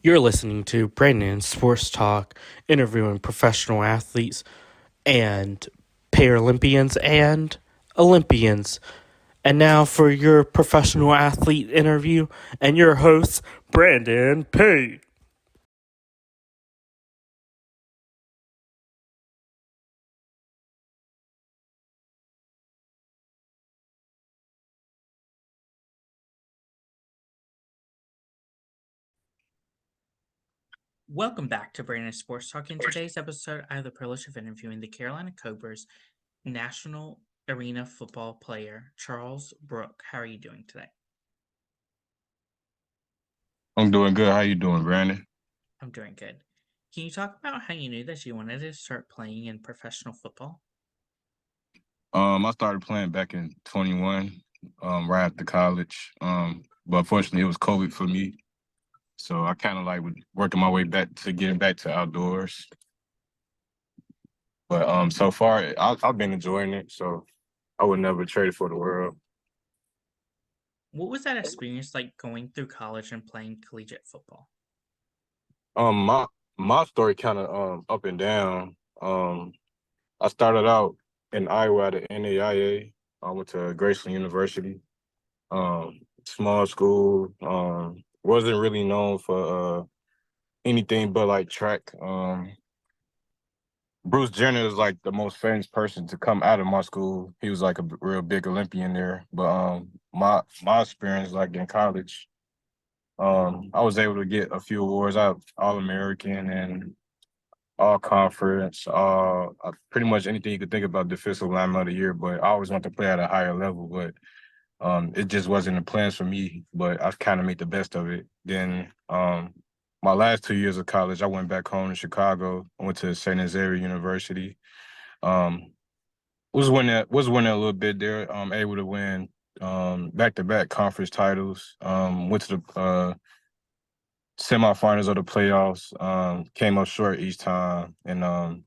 You're listening to Brandon Sports Talk, interviewing professional athletes and Paralympians and Olympians. And now for your professional athlete interview and your host, Brandon P. Welcome back to Brandon Sports Talk. In today's episode, I have the privilege of interviewing the Carolina Cobras National Arena football player, Charles Brook. How are you doing today? I'm doing good. How you doing, Brandon? I'm doing good. Can you talk about how you knew that you wanted to start playing in professional football? I started playing back in 21, right after college. But unfortunately, it was COVID for me, so I kind of like was working my way back to getting back to outdoors. But so far, I've been enjoying it, so I would never trade it for the world. What was that experience like going through college and playing collegiate football? My story kind of up and down. I started out in Iowa at the NAIA. I went to Graceland University. Small school. Wasn't really known for anything but like track. Bruce Jenner is like the most famous person to come out of my school. He was like a real big Olympian there. But my experience like in college, I was able to get a few awards. I All American and all conference, pretty much anything you could think about defensive lineman of the year. But I always wanted to play at a higher level. But it just wasn't in the plans for me, but I kind of made the best of it. Then my last 2 years of college, I went back home to Chicago. I went to St. Xavier University. Um, was winning a little bit there. Able to win back-to-back conference titles. Went to the semifinals of the playoffs. Came up short each time, and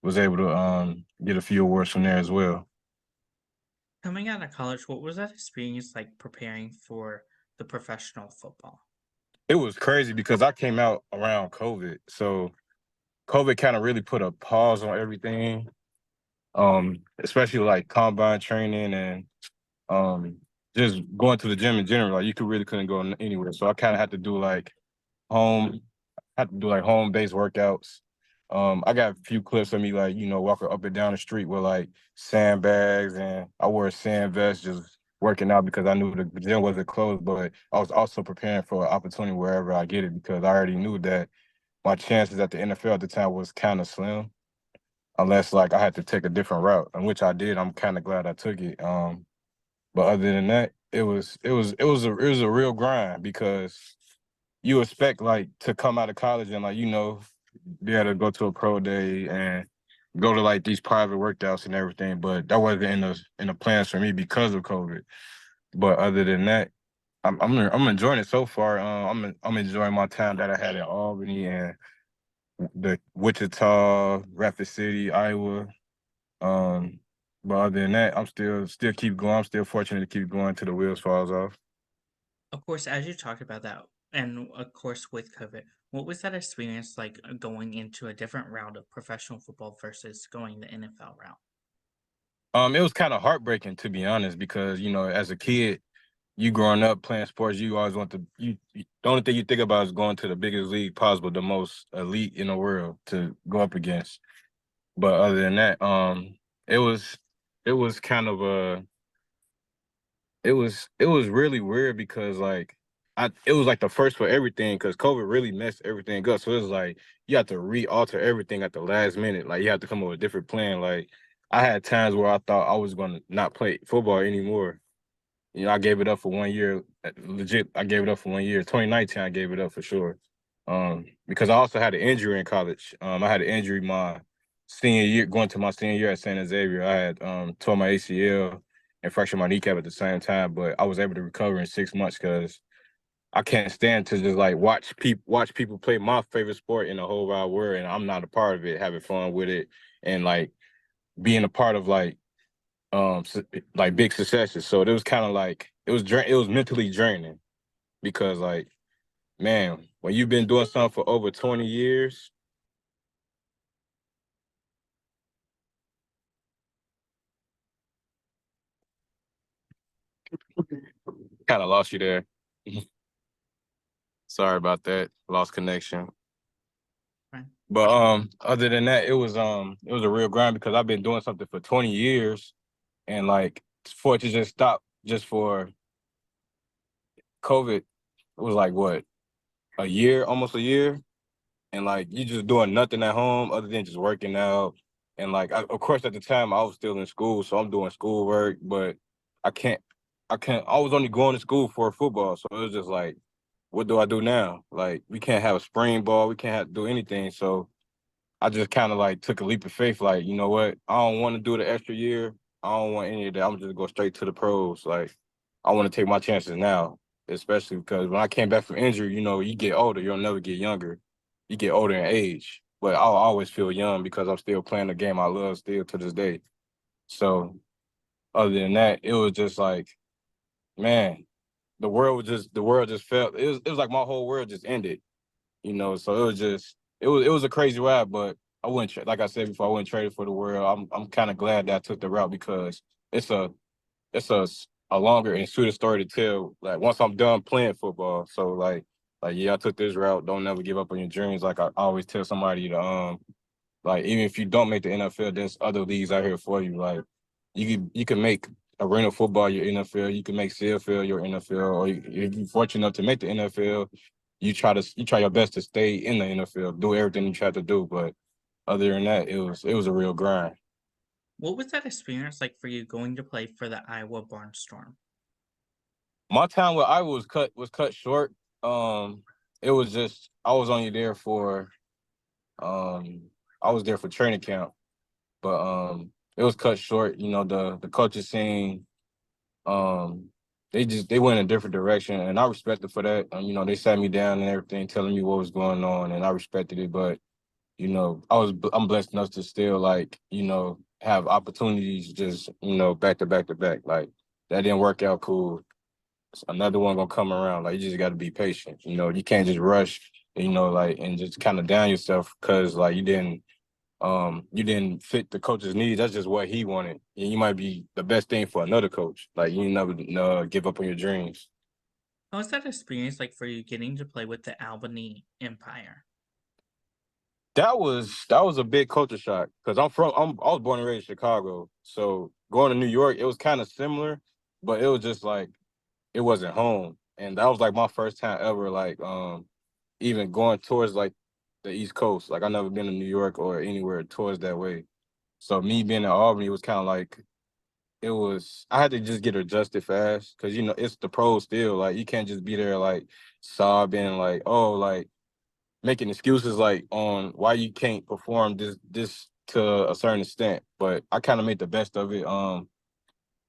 was able to get a few awards from there as well. Coming out of college, what was that experience like preparing for the professional football? It was crazy because I came out around COVID, so COVID kind of really put a pause on everything, especially like combine training and um, just going to the gym in general. Like you couldn't go anywhere, so I kind of had to do like home home based workouts. I got a few clips of me like walking up and down the street with like sandbags, and I wore a sand vest just working out because I knew the gym wasn't closed, but I was also preparing for an opportunity wherever I get it because I already knew that my chances at the NFL at the time was kind of slim unless like I had to take a different route, and which I did. I'm kind of glad I took it. But other than that, it was a real grind because you expect like to come out of college and like be able to go to a pro day and go to like these private workouts and everything, but that wasn't in the plans for me because of COVID. But other than that, I'm enjoying it so far. I'm enjoying my time that I had in Albany and the Wichita, Rapid City, Iowa. Um, but other than that, I'm still keep going. I'm still fortunate to keep going till the wheels falls off. Of course, as you talked about that, and of course with COVID, what was that experience like going into a different route of professional football versus going the NFL route? It was kind of heartbreaking to be honest because as a kid, you growing up playing sports, you always want to the only thing you think about is going to the biggest league possible, the most elite in the world to go up against. But other than that, it was it was kind of a it was really weird because like it was like the first for everything because COVID really messed everything up. So it was like you have to re-alter everything at the last minute. Like you have to come up with a different plan. Like I had times where I thought I was gonna not play football anymore. I gave it up for 1 year. Legit, I gave it up for 1 year. 2019, I gave it up for sure. Because I also had an injury in college. I had an injury my senior year, going to my senior year at San Xavier. I had tore my ACL and fractured my kneecap at the same time, but I was able to recover in 6 months because I can't stand to just like watch people play my favorite sport in the whole wide world, and I'm not a part of it, having fun with it, and like being a part of like big successes. So it was kind of like it was mentally draining because like man, when you've been doing something for over 20 years, kind of lost you there. Sorry about that. Lost connection. Right. But other than that, it was a real grind because I've been doing something for 20 years and like for it to just stop just for COVID, it was like what, a year, almost a year. And like you just doing nothing at home other than just working out. And like of course at the time I was still in school, so I'm doing schoolwork, but I can't I was only going to school for football. So it was just like, what do I do now? Like we can't have a spring ball, we can't do anything. So I just kind of like took a leap of faith, like, you know what? I don't want to do the extra year. I don't want any of that. I'm just go straight to the pros. Like, I want to take my chances now, especially because when I came back from injury, you know, you get older, you'll never get younger. You get older in age. But I'll always feel young because I'm still playing the game I love still to this day. So other than that, it was just like, man, the world just felt it was like my whole world just ended, you know. So it was just it was a crazy ride, but I wouldn't like I said before, I wouldn't trade it for the world. I'm kind of glad that I took the route because it's a it's a longer and sweeter story to tell. Like once I'm done playing football, so like yeah, I took this route. Don't never give up on your dreams. Like I always tell somebody to like even if you don't make the NFL, there's other leagues out here for you. Like you can make arena football your NFL, you can make CFL your NFL, or if you're fortunate enough to make the NFL, you try your best to stay in the NFL, do everything you try to do. But other than that, it was a real grind. What was that experience like for you going to play for the Iowa Barnstorm? My time with Iowa was cut short. Um, it was just I was only there for um I was there for training camp, but it was cut short. You know, the coaches scene, um they went in a different direction, and I respected for that. You know, they sat me down and everything, telling me what was going on, and I respected it. But you know, I'm blessed enough to still like, you know, have opportunities just, you know, back to back to back. Like that didn't work out cool. Another one gonna come around. Like you just got to be patient. You know, you can't just rush. You know, like and just kind of down yourself because like you didn't fit the coach's needs. That's just what he wanted. And you might be the best thing for another coach. Like you never give up on your dreams. How was that experience like for you getting to play with the Albany Empire? That was a big culture shock because I was born and raised in Chicago. So going to New York, it was kind of similar, but it was just like it wasn't home. And that was like my first time ever like even going towards like the East Coast. Like I never been to New York or anywhere towards that way. So me being in Albany was kind of like it was I had to just get adjusted fast because you know it's the pros still. Like you can't just be there like sobbing like oh like making excuses like on why you can't perform this to a certain extent. But I kind of made the best of it.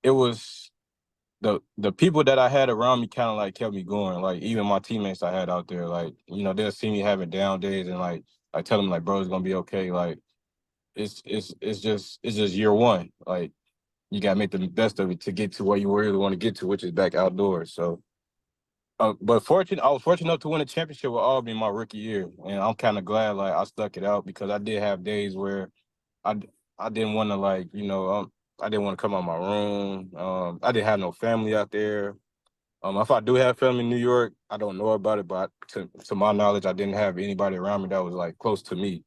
It was the people that I had around me kind of like kept me going. Like even my teammates I had out there, like you know they'll see me having down days and like I tell them like bro it's gonna be okay. Like it's just year one. Like you gotta make the best of it to get to where you really want to get to, which is back outdoors. So but I was fortunate enough to win a championship with Auburn my rookie year, and I'm kind of glad like I stuck it out because I did have days where I I didn't want to like I didn't want to come out my room. I didn't have no family out there. If I do have family in New York, I don't know about it, but to my knowledge, I didn't have anybody around me that was like close to me.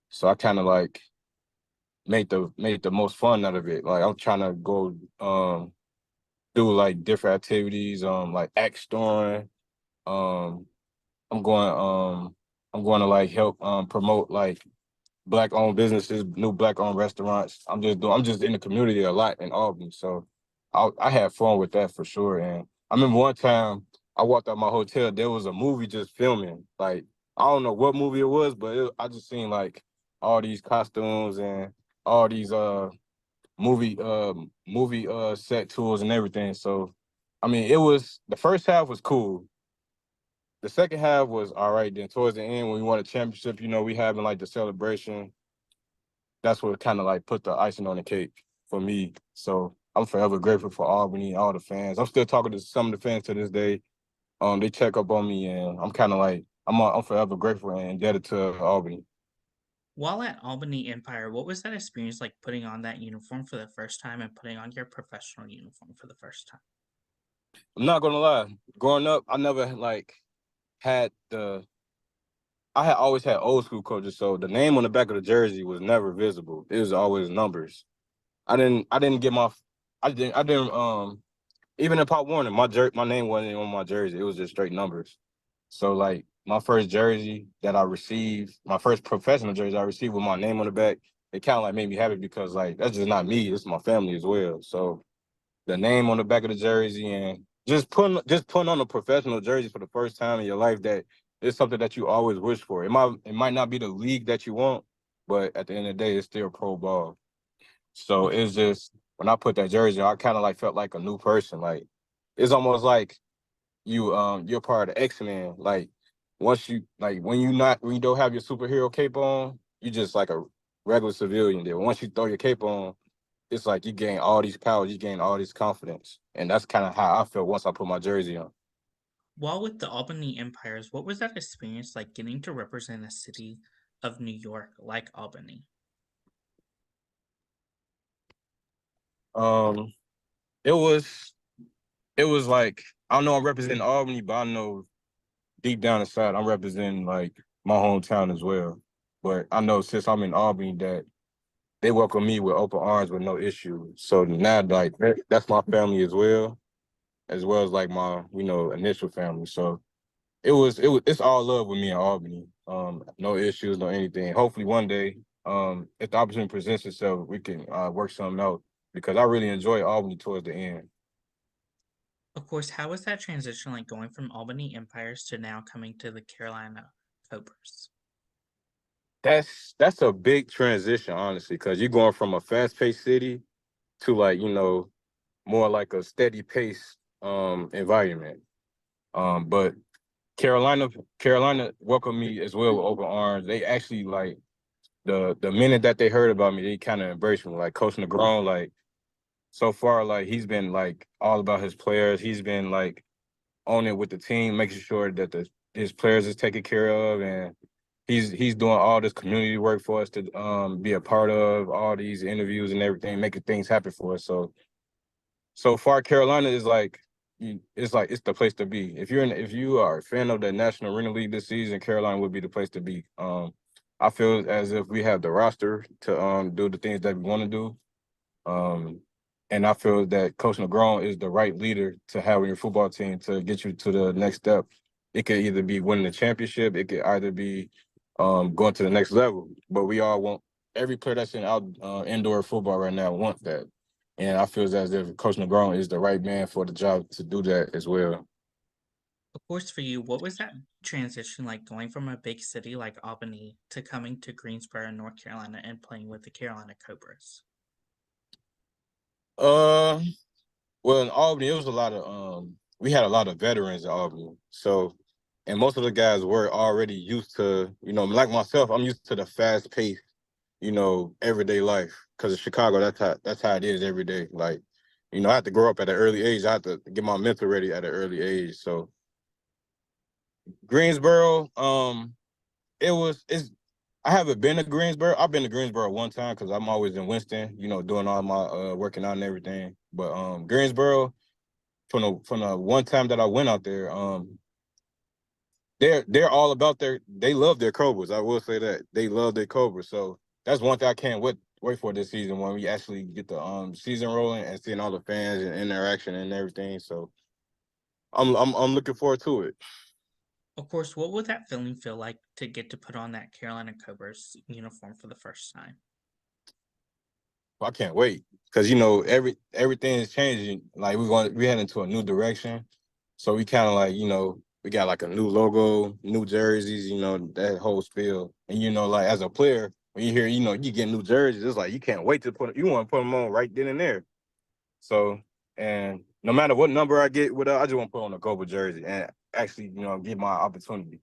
So I kind of like made the most fun out of it. Like I'm trying to go do like different activities, like axe storing. Um, I'm going I'm going to like help promote like black owned businesses, new black owned restaurants. I'm just in the community a lot in Albany. So I had fun with that for sure. And I remember one time I walked out my hotel, there was a movie just filming. Like I don't know what movie it was, but I just seen like all these costumes and all these movie set tours and everything. So I mean it was the first half was cool. The second half was all right. Then towards the end, when we won a championship, you know, we having like the celebration. That's what kind of like put the icing on the cake for me. So I'm forever grateful for Albany, all the fans. I'm still talking to some of the fans to this day. They check up on me, and I'm kind of like I'm forever grateful and indebted to Albany. While at Albany Empire, what was that experience like putting on that uniform for the first time and putting on your professional uniform for the first time? I'm not gonna lie. Growing up, I never like had the. I had always had old school coaches, so the name on the back of the jersey was never visible. It was always numbers. I didn't get my. I didn't. Even in Pop Warner, my name wasn't on my jersey. It was just straight numbers. So like my first jersey that I received, my first professional jersey I received with my name on the back, it kind of like made me happy because like that's just not me, it's my family as well. So the name on the back of the jersey and just putting on a professional jersey for the first time in your life, that is something that you always wish for. It might not be the league that you want, but at the end of the day, it's still pro ball. So Of, it's just when I put that jersey on, I kind of like felt like a new person. Like it's almost like you're part of the X-Men. Like once you like when you don't have your superhero cape on, you just like a regular civilian there. Once you throw your cape on, it's like you gain all these powers, you gain all this confidence. And that's kind of how I felt once I put my jersey on. while with the Albany Empires, what was that experience like getting to represent a city of New York like Albany? Um it was it was like I know I'm representing Albany, but I know deep down inside I'm representing like my hometown as well. But I know since I'm in Albany that they welcome me with open arms with no issue. So now like that's my family as well as like my, initial family. So it's all love with me in Albany. No issues, no anything. Hopefully one day, if the opportunity presents itself, we can work something out because I really enjoy Albany towards the end. Of course, how was that transition like going from Albany Empires to now coming to the Carolina Cobras? That's a big transition, honestly, because you're going from a fast-paced city to like, more like a steady pace environment. But Carolina Carolina welcomed me as well with open arms. They actually like the minute that they heard about me, they kind of embraced me. Like Coach Negron, like so far, like he's been like all about his players. He's been like on it with the team, making sure that his players is taken care of, and he's doing all this community work for us to be a part of all these interviews and everything, making things happen for us. So far, Carolina is like it's the place to be. If you are a fan of the National Arena League this season, Carolina would be the place to be. I feel as if we have the roster to do the things that we want to do. Um, and I feel that Coach Negron is the right leader to have in your football team to get you to the next step. It could either be winning the championship, it could either be going to the next level. But we all want every player that's in indoor football right now wants that. And I feel as if Coach Negron is the right man for the job to do that as well. Of course, for you, what was that transition like going from a big city like Albany to coming to Greensboro, North Carolina, and playing with the Carolina Cobras? Uh, well, in Albany, it was a lot of we had a lot of veterans in Albany. So, and most of the guys were already used to, like myself, I'm used to the fast pace, everyday life. Because in Chicago, that's how it is every day. Like, I had to grow up at an early age. I had to get my mental ready at an early age. So Greensboro, it's I haven't been to Greensboro. I've been to Greensboro one time because I'm always in Winston, doing all my working out and everything. But Greensboro, from the one time that I went out there, they're all about they love their Cobras. I will say that they love their Cobras. So that's one thing I can't wait for this season when we actually get the season rolling and seeing all the fans and interaction and everything. So I'm looking forward to it. Of course, what would that feeling feel like to get to put on that Carolina Cobras uniform for the first time? I can't wait because everything is changing. Like we head into a new direction, so we kind of like we got like a new logo, new jerseys, that whole spiel. And like as a player, when you hear you get new jerseys, it's like you can't wait to you want to put them on right then and there. So and no matter what number I get with I just want to put on a Cobra jersey and actually get my opportunity.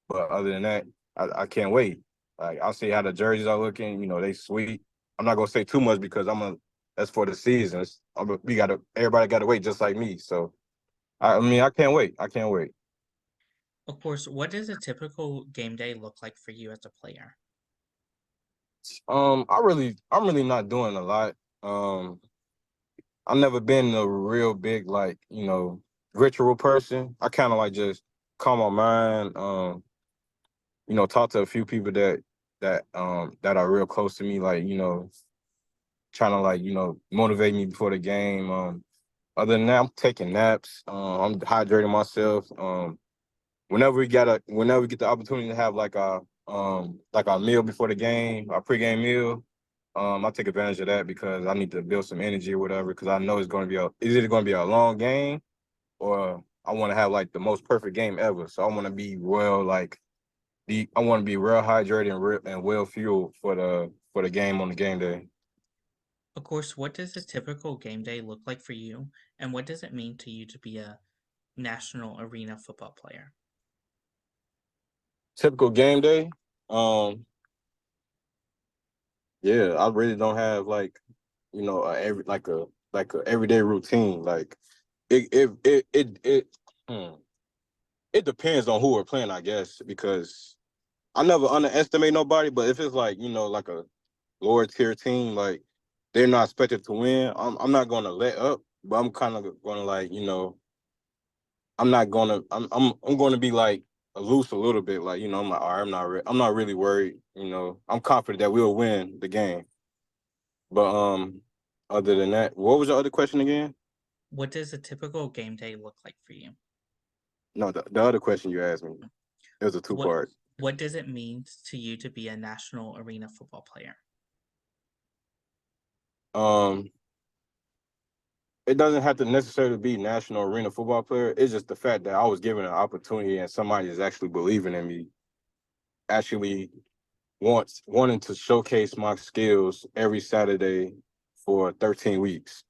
But other than that, I can't wait. Like I'll see how the jerseys are looking. They sweet. I'm not gonna say too much because that's for the season. We gotta everybody gotta wait just like me. So I mean, I can't wait. I can't wait. Of course, what does a typical game day look like for you as a player? I'm really not doing a lot. Um, I've never been a real big like ritual person. I kind of like just calm my mind. Talk to a few people that are real close to me, like trying to like motivate me before the game. Other than that, I'm taking naps. I'm hydrating myself. Whenever we get the opportunity to have like our meal before the game, our pregame meal, I take advantage of that because I need to build some energy or whatever. Because I know it's either going to be a long game or I want to have like the most perfect game ever. So I want to be I want to be real hydrated and well fueled for the game on the game day. Of course, what does a typical game day look like for you, and what does it mean to you to be a national arena football player? Typical game day. Um, yeah, I really don't have like a everyday routine. Like it it it it it, hmm, it depends on who we're playing, I guess, because I never underestimate nobody. But if it's like like a lower tier team, like they're not expected to win, I'm not gonna let up. But I'm kind of gonna like I'm going to be like loose a little bit. Like I'm like, all right, I'm not really worried. I'm confident that we'll win the game. But other than that, what was the other question again? What does a typical game day look like for you? No, the other question you asked me, it was a two What part. what does it mean to you to be a national arena football player? Um, it doesn't have to necessarily be national arena football player. It's just the fact that I was given an opportunity and somebody is actually believing in me, actually wants wanting to showcase my skills every Saturday for 13 weeks.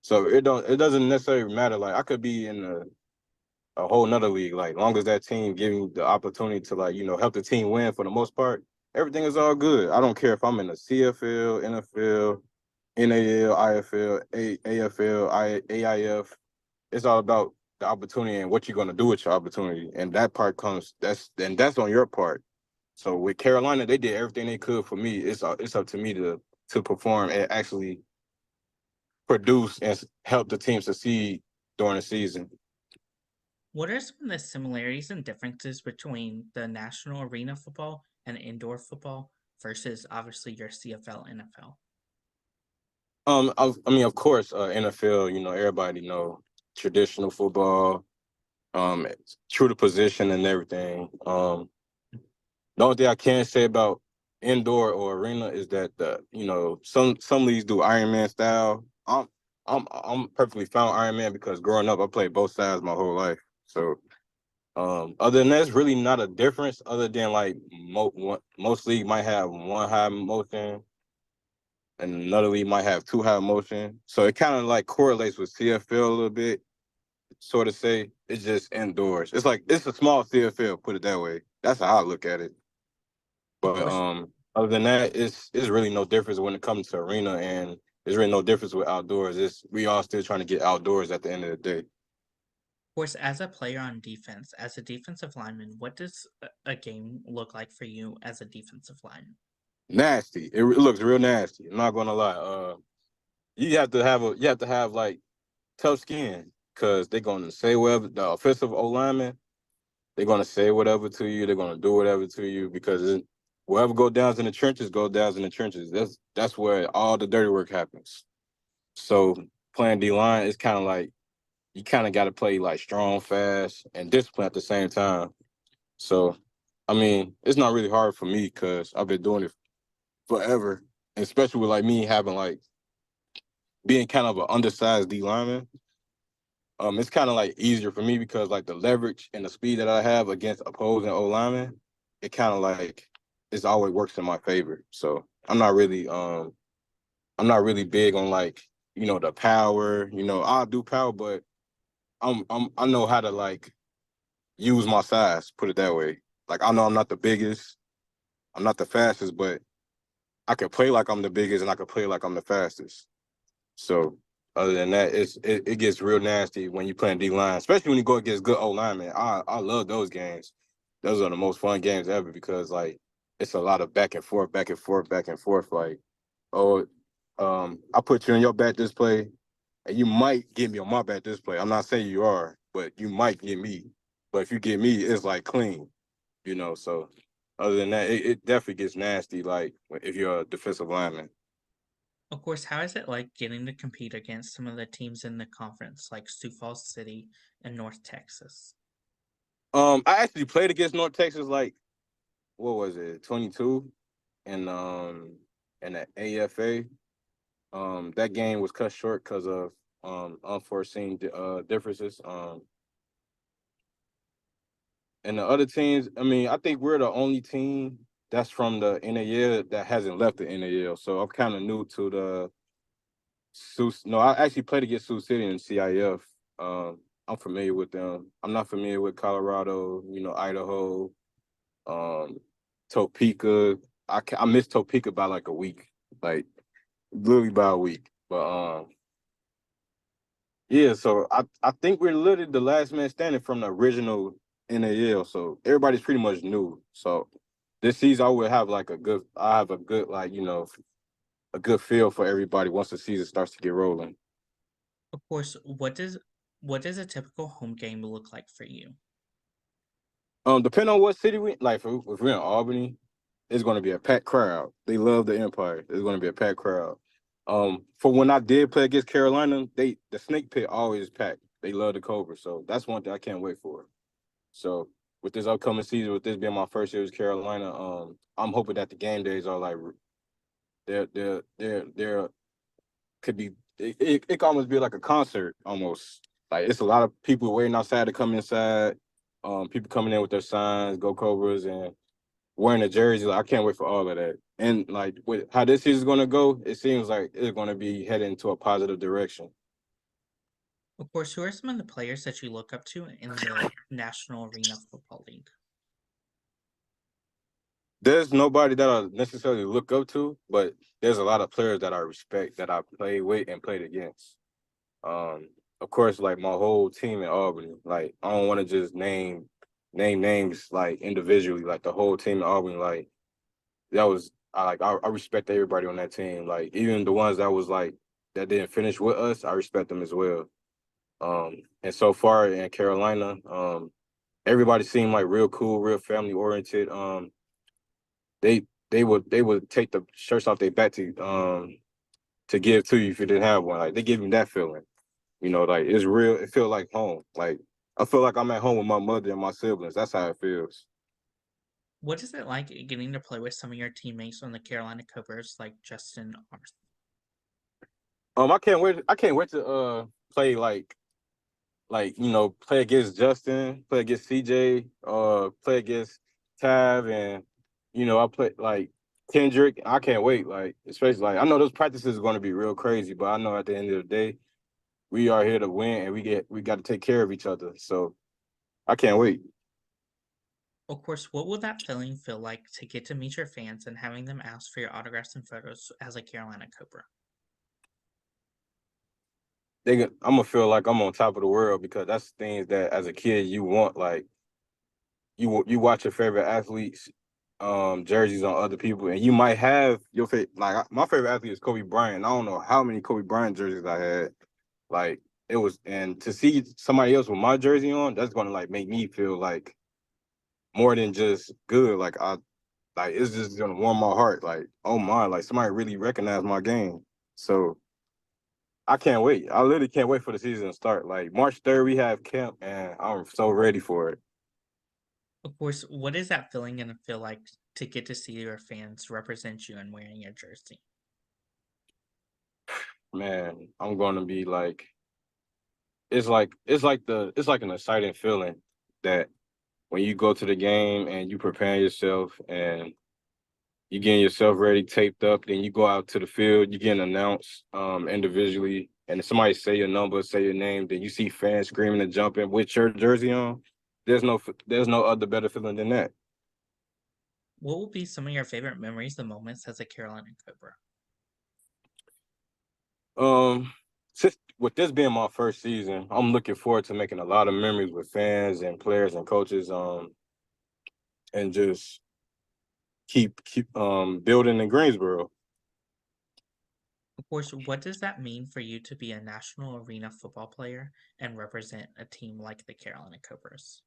So it doesn't necessarily matter. Like I could be in a whole nother league. Like long as that team giving me the opportunity to like, help the team win for the most part, everything is all good. I don't care if I'm in the CFL, NFL, NAL, IFL, AFL, AIF. It's all about the opportunity and what you're gonna do with your opportunity. And that part that's on your part. So with Carolina, they did everything they could for me. It's up to me to perform and actually produce and help the team succeed during the season. What are some of the similarities and differences between the national arena football and indoor football versus obviously your CFL, NFL? I mean, of course, NFL. Everybody traditional football. It's true to position and everything. The only thing I can say about indoor or arena is that some leagues do Iron Man style. I'm perfectly fine with Iron Man because growing up I played both sides my whole life. So other than that, it's really not a difference. Other than like most leagues might have one high motion and another league might have two high motion. So it kind of like correlates with CFL a little bit. Sort of say it's just indoors. It's like it's a small CFL. Put it that way. That's how I look at it. Of But course, other than that, it's really no difference when it comes to arena, and there's really no difference with outdoors. It's we all still trying to get outdoors at the end of the day. as a player on defense, as a defensive lineman, what does a game look like for you as a defensive lineman? Nasty. It looks real nasty. I'm not gonna lie. You have to have like tough skin because they're gonna say whatever. The offensive O lineman, they're gonna say whatever to you. They're gonna do whatever to you because wherever go downs in the trenches, go downs in the trenches. That's where all the dirty work happens. So playing D line is kind of like you kind of got to play like strong, fast, and discipline at the same time. So, I mean, it's not really hard for me because I've been doing it forever, and especially with like me having like being kind of an undersized D lineman. It's kind of like easier for me because like the leverage and the speed that I have against opposing O linemen, it kind of like it's always works in my favor. So I'm not really big on like the power. I'll do power, but I know how to like use my size, put it that way. Like I know I'm not the biggest, I'm not the fastest, but I can play like I'm the biggest and I can play like I'm the fastest. So Other than that, it gets real nasty when you playing D line, especially when you go against good O linemen. I love those games. Those are the most fun games ever because like it's a lot of back and forth, back and forth, back and forth. Like, oh, I put you in your back this play, and you might get me on my back this play. I'm not saying you are, but you might get me. But if you get me, it's like clean, you know. So other than that, it definitely gets nasty. Like if you're a defensive lineman. Of course, how is it like getting to compete against some of the teams in the conference, like Sioux Falls City and North Texas? I actually played against North Texas like what was it, 22, and in the AFA. That game was cut short because of unforeseen differences. And the other teams, I mean, I think we're the only team that's from the NAL that hasn't left the NAL. So I'm kind of new to the Sioux. No, I actually played against Sioux City in CIF. I'm familiar with them. I'm not familiar with Colorado, Idaho, um, Topeka. I missed Topeka by like a week, like literally by a week. But yeah, so I think we're literally the last man standing from the original NAL. So everybody's pretty much new. So this season I have a good like, a good feel for everybody once the season starts to get rolling. Of course, what does a typical home game look like for you? Depending on what city if we're in Albany, it's gonna be a packed crowd. They love the Empire. It's gonna be a packed crowd. For when I did play against Carolina, the snake pit always packed. They love the Cobras. So that's one thing I can't wait for. So with this upcoming season, with this being my first year with Carolina, I'm hoping that the game days are like they're could be it could almost be like a concert almost. Like it's a lot of people waiting outside to come inside. People coming in with their signs, go Cobras, and wearing the jersey. Like, I can't wait for all of that. And like with how this season's gonna go, it seems like it's gonna be heading into a positive direction. Of course, who are some of the players that you look up to in the National Arena Football League? There's nobody that I necessarily look up to, but there's a lot of players that I respect that I played with and played against. Um, of course, like my whole team in Albany. Like I don't want to just name names like individually. Like the whole team in Albany. Like I respect everybody on that team. Like even the ones that didn't finish with us, I respect them as well. And so far in Carolina, everybody seemed like real cool, real family oriented. They would take the shirts off their back to give to you if you didn't have one. Like they give me that feeling. Like it's real. It feels like home. Like I feel like I'm at home with my mother and my siblings. That's how it feels. What is it like getting to play with some of your teammates on the Carolina Cobras, like Justin Arth? I can't wait. I can't wait to play play against Justin, play against CJ, play against Tav, and I play like Kendrick. I can't wait. Like especially like I know those practices are going to be real crazy, but I know at the end of the day we are here to win, and we got to take care of each other. So I can't wait. Of course, what will that feeling feel like to get to meet your fans and having them ask for your autographs and photos as a Carolina Cobra? I'm gonna feel like I'm on top of the world because that's things that as a kid you want. Like you watch your favorite athletes jerseys on other people, and you might have your favorite. Like my favorite athlete is Kobe Bryant. I don't know how many Kobe Bryant jerseys I had. Like it was, and to see somebody else with my jersey on, that's gonna like make me feel like more than just good. Like it's just gonna warm my heart. Like oh my, like somebody really recognized my game. So I can't wait. I literally can't wait for the season to start. Like March 3rd, we have camp, and I'm so ready for it. Of course, what is that feeling going to feel like to get to see your fans represent you and wearing your jersey? Man, I'm gonna be like it's like an exciting feeling that when you go to the game and you prepare yourself and you getting yourself ready, taped up, then you go out to the field, you getting announced individually, and if somebody say your number, say your name, then you see fans screaming and jumping with your jersey on. There's no other better feeling than that. What will be some of your favorite memories and moments as a Carolina Cobra? Um, with this being my first season, I'm looking forward to making a lot of memories with fans and players and coaches, and just keep building in Greensboro. Of course, what does that mean for you to be a national arena football player and represent a team like the Carolina Cobras?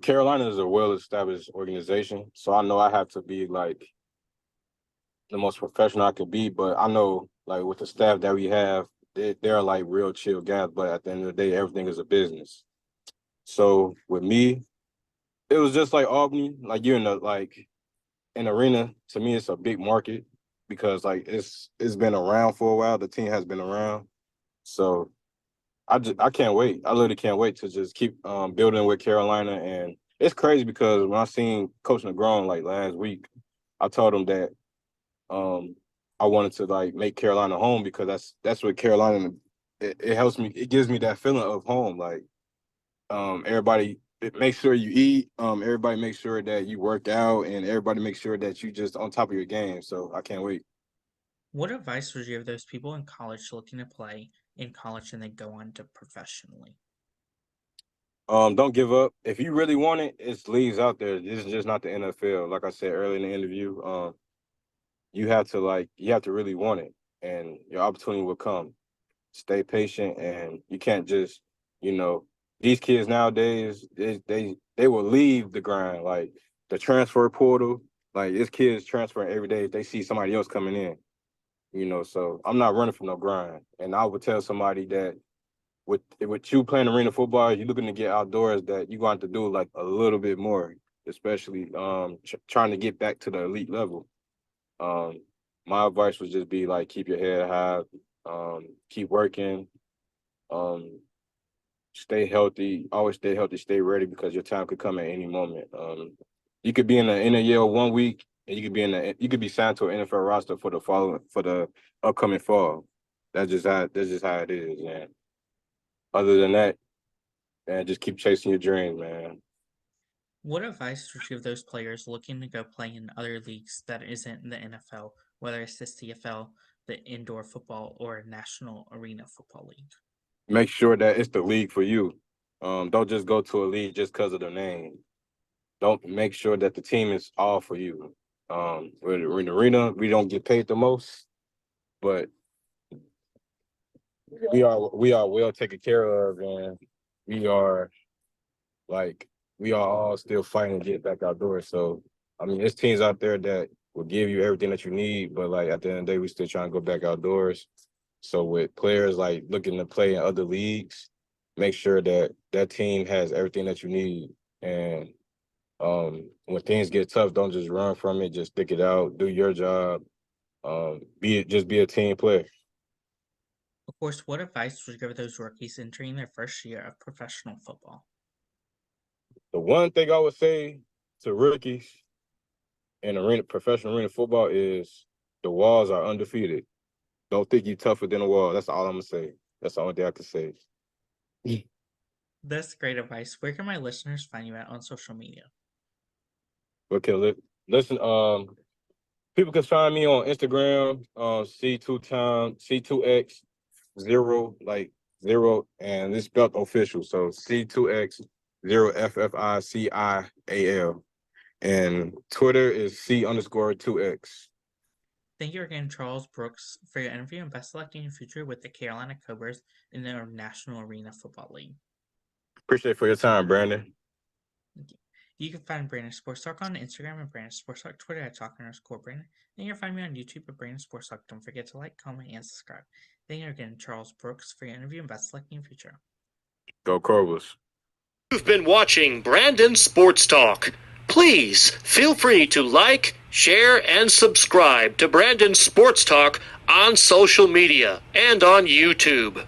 Carolina is a well-established organization, so I know I have to be like the most professional I could be. But I know, like with the staff that we have, they're like real chill guys. But at the end of the day, everything is a business. So with me, it was just like Albany. Like you're in the like an arena. To me, it's a big market because like it's been around for a while. The team has been around, so I can't wait. I literally can't wait to just keep building with Carolina. And it's crazy because when I seen Coach Negron like last week, I told him that um I wanted to like make Carolina home because that's what Carolina it helps me. It gives me that feeling of home. Like everybody make sure you eat. Everybody make sure that you work out, and everybody make sure that you just on top of your game. So I can't wait. What advice would you give those people in college looking to play in college and then go on to professionally? Don't give up. If you really want it, it's leagues out there. This is just not the NFL. Like I said earlier in the interview, you have to really want it, and your opportunity will come. Stay patient, and you can't just, you know, these kids nowadays they will leave the grind, like the transfer portal. Like it's kids transferring every day if they see somebody else coming in. So I'm not running from no grind, and I would tell somebody that with you playing arena football, you're looking to get outdoors, that you're going to have to do like a little bit more, especially trying to get back to the elite level. Um, my advice would just be like keep your head high, keep working, um, stay healthy, always stay healthy, stay ready because your time could come at any moment. You could be in the NAL 1 week, and you could be signed to an NFL roster for the upcoming fall. That's just how it is, man. Other than that, man, just keep chasing your dreams, man. What advice would you give those players looking to go play in other leagues that isn't the NFL, whether it's the CFL, the indoor football, or National Arena Football League? Make sure that it's the league for you. Don't just go to a league just because of the name. Don't make sure that the team is all for you. We're in the arena, we don't get paid the most, but we are well taken care of, and we are like we are all still fighting to get back outdoors. So I mean, there's teams out there that will give you everything that you need, but like at the end of the day, we still trying to go back outdoors. So with players like looking to play in other leagues, make sure that that team has everything that you need. And when things get tough, don't just run from it. Just stick it out. Do your job. Be a team player. Of course, what advice would you give those rookies entering their first year of professional football? The one thing I would say to rookies in professional arena football is the walls are undefeated. Don't think you tougher than a wall. That's all I'm gonna say. That's the only thing I can say. That's great advice. Where can my listeners find you at on social media? Okay, listen. People can find me on Instagram. C2x 0 and it's spelled official. So C2x 0FFICIAL. And Twitter is C_2x. Thank you again, Charles Brooks, for your interview and best of luck in your future with the Carolina Cobras in the National Arena Football League. Appreciate it for your time, Brandon. Thank you. You can find Brandon Sports Talk on Instagram and Brandon Sports Talk Twitter at _Brandon. And you can find me on YouTube at Brandon Sports Talk. Don't forget to like, comment, and subscribe. Thank you again, Charles Brooks, for your interview and best of luck in your future. Go Cobras. You've been watching Brandon Sports Talk. Please feel free to like, share, and subscribe to Brandon Sports Talk on social media and on YouTube.